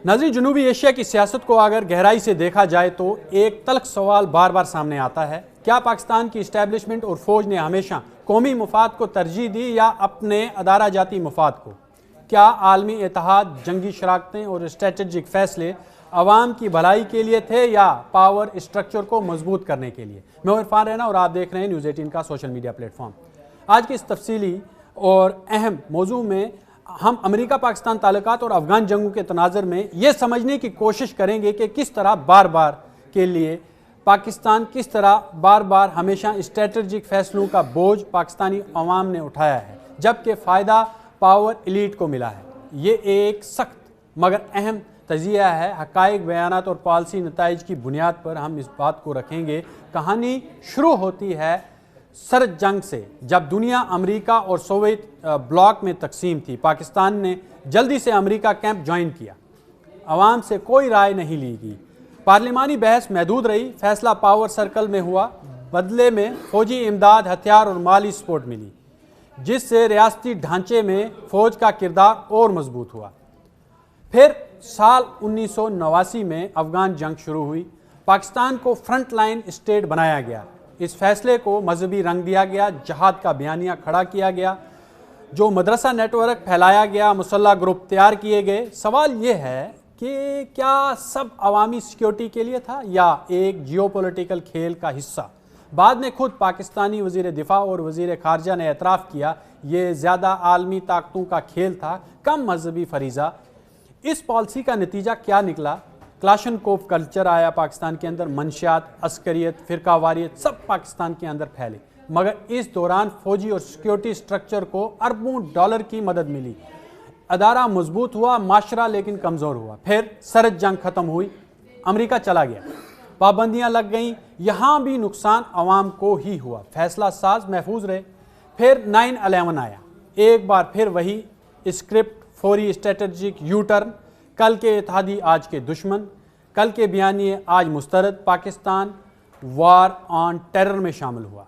ناظرین، جنوبی ایشیا کی سیاست کو اگر گہرائی سے دیکھا جائے تو ایک تلخ سوال بار بار سامنے آتا ہے: کیا پاکستان کی اسٹیبلشمنٹ اور فوج نے ہمیشہ قومی مفاد کو ترجیح دی یا اپنے ادارہ جاتی مفاد کو؟ کیا عالمی اتحاد، جنگی شراکتیں اور اسٹریٹجک فیصلے عوام کی بھلائی کے لیے تھے یا پاور اسٹرکچر کو مضبوط کرنے کے لیے؟ میں عرفان رینا اور آپ دیکھ رہے ہیں نیوز 18 کا سوشل میڈیا پلیٹ فارم۔ آج کی اس تفصیلی اور اہم موضوع میں ہم امریکہ پاکستان تعلقات اور افغان جنگوں کے تناظر میں یہ سمجھنے کی کوشش کریں گے کہ کس طرح بار بار کے لیے پاکستان کس طرح بار بار ہمیشہ اسٹریٹجک فیصلوں کا بوجھ پاکستانی عوام نے اٹھایا ہے، جبکہ فائدہ پاور ایلیٹ کو ملا ہے۔ یہ ایک سخت مگر اہم تجزیہ ہے۔ حقائق، بیانات اور پالیسی نتائج کی بنیاد پر ہم اس بات کو رکھیں گے۔ کہانی شروع ہوتی ہے سرد جنگ سے، جب دنیا امریکہ اور سوویت بلاک میں تقسیم تھی۔ پاکستان نے جلدی سے امریکہ کیمپ جوائن کیا۔ عوام سے کوئی رائے نہیں لی گئی، پارلیمانی بحث محدود رہی، فیصلہ پاور سرکل میں ہوا، بدلے میں فوجی امداد، ہتھیار اور مالی سپورٹ ملی، جس سے ریاستی ڈھانچے میں فوج کا کردار اور مضبوط ہوا۔ پھر سال 1989 میں افغان جنگ شروع ہوئی، پاکستان کو فرنٹ لائن اسٹیٹ بنایا گیا۔ اس فیصلے کو مذہبی رنگ دیا گیا، جہاد کا بیانیہ کھڑا کیا گیا، جو مدرسہ نیٹ ورک پھیلایا گیا، مسلح گروپ تیار کیے گئے۔ سوال یہ ہے کہ کیا سب عوامی سیکیورٹی کے لیے تھا یا ایک جیو پولیٹیکل کھیل کا حصہ؟ بعد میں خود پاکستانی وزیر دفاع اور وزیر خارجہ نے اعتراف کیا یہ زیادہ عالمی طاقتوں کا کھیل تھا، کم مذہبی فریضہ۔ اس پالیسی کا نتیجہ کیا نکلا؟ کلاشنکوف کلچر آیا پاکستان کے اندر، منشیات، عسکریت، فرقہ واریت سب پاکستان کے اندر پھیلے، مگر اس دوران فوجی اور سیکیورٹی سٹرکچر کو اربوں ڈالر کی مدد ملی، ادارہ مضبوط ہوا، معاشرہ لیکن کمزور ہوا۔ پھر سرد جنگ ختم ہوئی، امریکہ چلا گیا، پابندیاں لگ گئیں، یہاں بھی نقصان عوام کو ہی ہوا، فیصلہ ساز محفوظ رہے۔ پھر 9/11 آیا، ایک بار پھر وہی اسکرپٹ، فوری اسٹریٹجک یو ٹرن، کل کے اتحادی آج کے دشمن، کل کے بیانیے آج مسترد، پاکستان وار آن ٹیرر میں شامل ہوا۔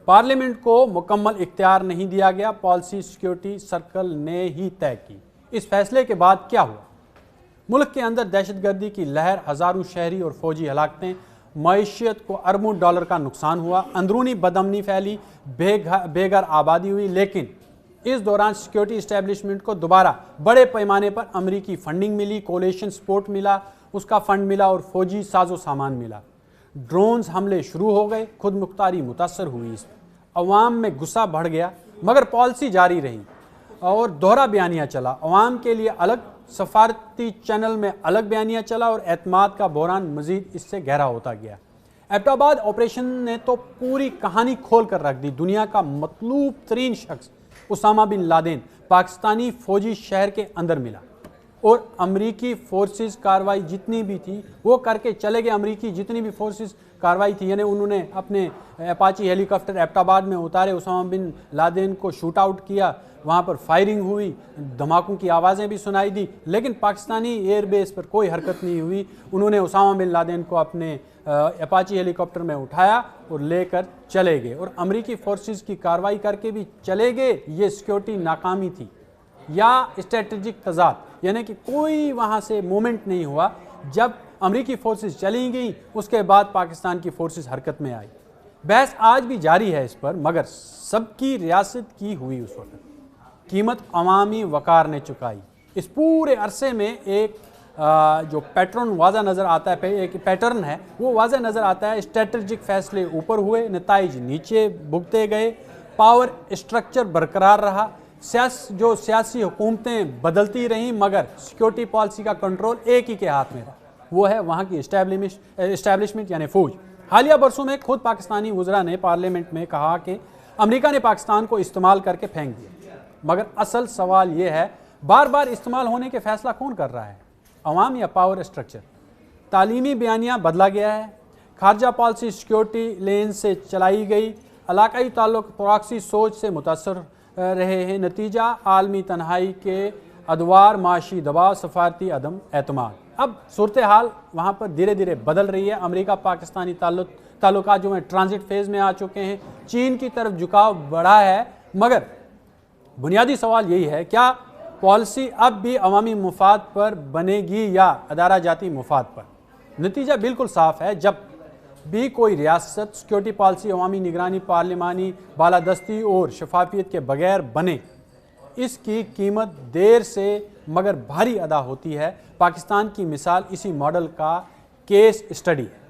پارلیمنٹ کو مکمل اختیار نہیں دیا گیا، پالیسی سیکیورٹی سرکل نے ہی طے کی۔ اس فیصلے کے بعد کیا ہوا؟ ملک کے اندر دہشت گردی کی لہر، ہزاروں شہری اور فوجی ہلاکتیں، معیشت کو اربوں ڈالر کا نقصان ہوا، اندرونی بدامنی پھیلی، بے گھر آبادی ہوئی۔ لیکن اس دوران سیکیورٹی اسٹیبلشمنٹ کو دوبارہ بڑے پیمانے پر امریکی فنڈنگ ملی، کولیشن سپورٹ ملا، اس کا فنڈ ملا اور فوجی ساز و سامان ملا۔ ڈرونز حملے شروع ہو گئے، خود مختاری متاثر ہوئی، اس عوام میں غصہ بڑھ گیا، مگر پالیسی جاری رہی اور دوہرا بیانیہ چلا، عوام کے لیے الگ، سفارتی چینل میں الگ بیانیہ چلا اور اعتماد کا بحران مزید اس سے گہرا ہوتا گیا۔ ایبٹ آباد آپریشن نے تو پوری کہانی کھول کر رکھ دی۔ دنیا کا مطلوب ترین شخص اسامہ بن لادن پاکستانی فوجی شہر کے اندر ملا اور امریکی فورسز کاروائی جتنی بھی تھی وہ کر کے چلے گئے۔ امریکی جتنی بھی فورسز کاروائی تھی، یعنی انہوں نے اپنے اپاچی ہیلی کاپٹر ایبٹ آباد میں اتارے، اسامہ بن لادن کو شوٹ آؤٹ کیا، وہاں پر فائرنگ ہوئی، دھماکوں کی آوازیں بھی سنائی دی، لیکن پاکستانی ایئر بیس پر کوئی حرکت نہیں ہوئی۔ انہوں نے اسامہ بن لادن کو اپنے اپاچی ہیلی کاپٹر میں اٹھایا اور لے کر چلے گئے، اور امریکی فورسز کی کاروائی کر کے بھی چلے گئے۔ یہ سیکیورٹی ناکامی تھی یا اسٹریٹجک تضاد، یعنی کہ کوئی وہاں سے مومنٹ نہیں ہوا۔ جب امریکی فورسز چلی گئیں اس کے بعد پاکستان کی فورسز حرکت میں آئی۔ بحث آج بھی جاری ہے اس پر، مگر سب کی ریاست کی ہوئی اس وقت قیمت عوامی وقار نے چکائی۔ اس پورے عرصے میں ایک جو پیٹرن واضح نظر آتا ہے، ایک پیٹرن ہے وہ واضح نظر آتا ہے۔ اسٹریٹجک فیصلے اوپر ہوئے، نتائج نیچے بھگتے گئے، پاور اسٹرکچر برقرار رہا، جو سیاسی حکومتیں بدلتی رہیں، مگر سیکیورٹی پالیسی کا کنٹرول ایک ہی کے ہاتھ میں رہا، وہ ہے وہاں کی اسٹیبلشمنٹ یعنی فوج۔ حالیہ برسوں میں خود پاکستانی وزراء نے پارلیمنٹ میں کہا کہ امریکہ نے پاکستان کو استعمال کر کے پھینک دیا، مگر اصل سوال یہ ہے بار بار استعمال ہونے کے فیصلہ کون کر رہا ہے، عوام یا پاور اسٹرکچر؟ تعلیمی بیانیہ بدلا گیا ہے، خارجہ پالیسی سیکیورٹی لین سے چلائی گئی، علاقائی تعلق پراکسی سوچ سے متاثر رہے ہیں، نتیجہ عالمی تنہائی کے ادوار، معاشی دباؤ، سفارتی عدم اعتماد۔ اب صورتحال وہاں پر دھیرے دھیرے بدل رہی ہے۔ امریکہ پاکستانی تعلقات جو ہیں ٹرانزٹ فیز میں آ چکے ہیں، چین کی طرف جھکاؤ بڑھا ہے، مگر بنیادی سوال یہی ہے کیا پالیسی اب بھی عوامی مفاد پر بنے گی یا ادارہ جاتی مفاد پر؟ نتیجہ بالکل صاف ہے، جب بھی کوئی ریاست سیکیورٹی پالیسی عوامی نگرانی، پارلیمانی بالادستی اور شفافیت کے بغیر بنے، اس کی قیمت دیر سے مگر بھاری ادا ہوتی ہے۔ پاکستان کی مثال اسی ماڈل کا کیس اسٹڈی ہے۔